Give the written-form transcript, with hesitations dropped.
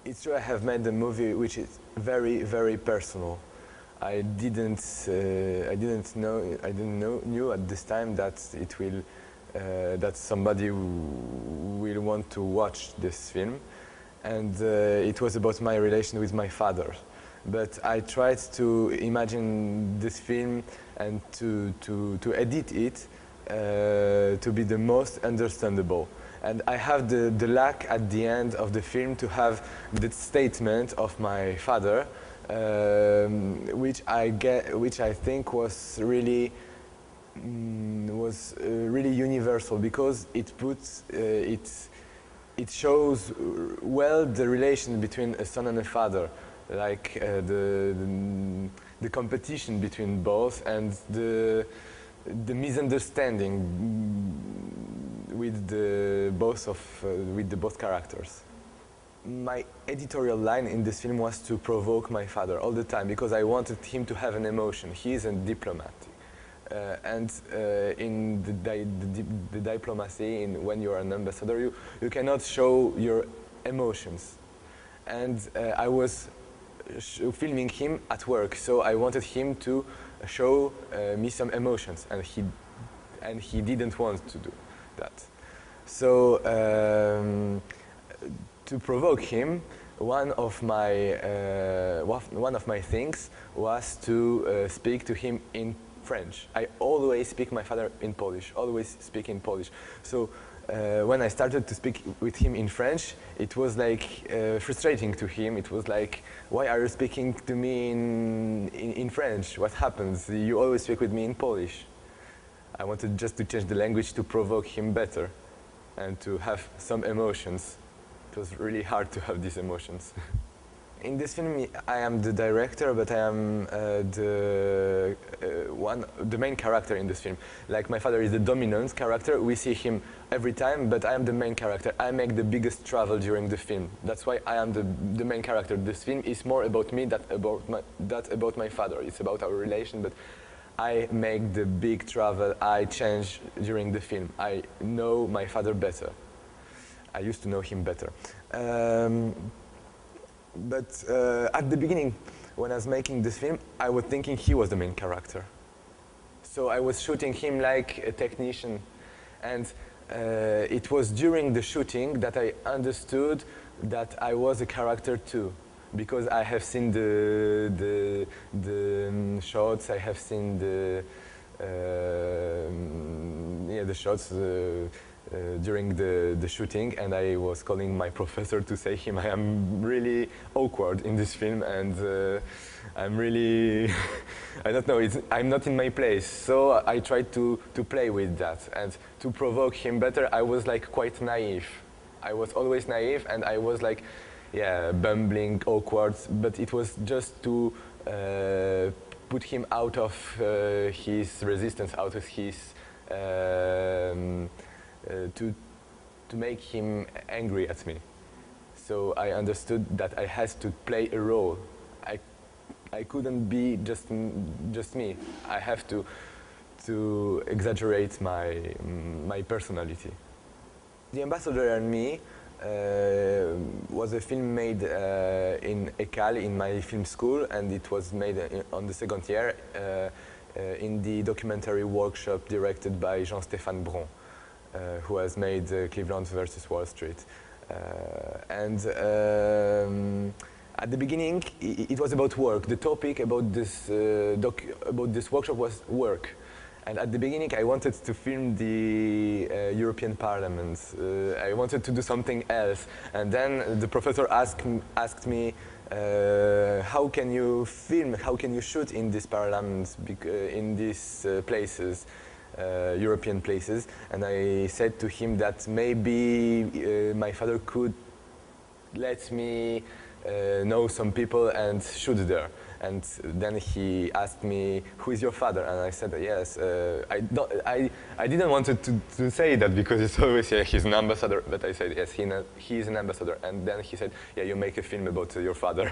It's true I have made a movie which is very, very personal. I didn't knew at this time that it will that somebody will want to watch this film, and it was about my relation with my father. But I tried to imagine this film and to edit it to be the most understandable. And I have the lack at the end of the film to have the statement of my father, which I think was really universal, because it shows well the relation between a son and a father, like the competition between both and the misunderstanding with the both characters. My editorial line in this film was to provoke my father all the time, because I wanted him to have an emotion. He is a diplomat. In the diplomacy, when you are an ambassador, you cannot show your emotions. And I was filming him at work, so I wanted him to show me some emotions, and he didn't want to do that. So to provoke him, one of my things was to speak to him in French. I always speak my father in Polish, always speak in Polish. So when I started to speak with him in French, it was like frustrating to him. It was like, why are you speaking to me in French? What happens? You always speak with me in Polish. I wanted just to change the language to provoke him better and to have some emotions. It was really hard to have these emotions. In this film, I am the director, but I am the main character in this film. Like, my father is the dominant character. We see him every time, but I am the main character. I make the biggest travel during the film. That's why I am the main character. This film is more about me than about my father. It's about our relation, but I make the big travel. I change during the film. I know my father better. I used to know him better. But at the beginning, when I was making this film, I was thinking he was the main character. So I was shooting him like a technician. And it was during the shooting that I understood that I was a character too. Because I have seen the shots, I have seen the shots during the shooting, and I was calling my professor to say him I am really awkward in this film, and I'm really I don't know, I'm not in my place. So I tried to play with that, and to provoke him better, I was like quite naive. I was always naive, and I was like, yeah, bumbling, awkward, but it was just to put him out of his resistance, out of his to make him angry at me. So I understood that I had to play a role. I couldn't be just me. I have to exaggerate my personality. The Ambassador and Me was a film made in École, in my film school, and it was made on the second year in the documentary workshop directed by Jean-Stéphane Bron, who has made Cleveland versus Wall Street. At the beginning, it was about work. The topic about this workshop was work. And at the beginning, I wanted to film the European Parliament. I wanted to do something else. And then the professor asked me, how can you film, how can you shoot in these parliaments, in these places, European places? And I said to him that maybe my father could let me know some people and shoot there. And then he asked me, who is your father? And I said, yes. I didn't want to say that, because it's always, yeah, he's an ambassador. But I said, yes, he is an ambassador. And then he said, yeah, you make a film about your father.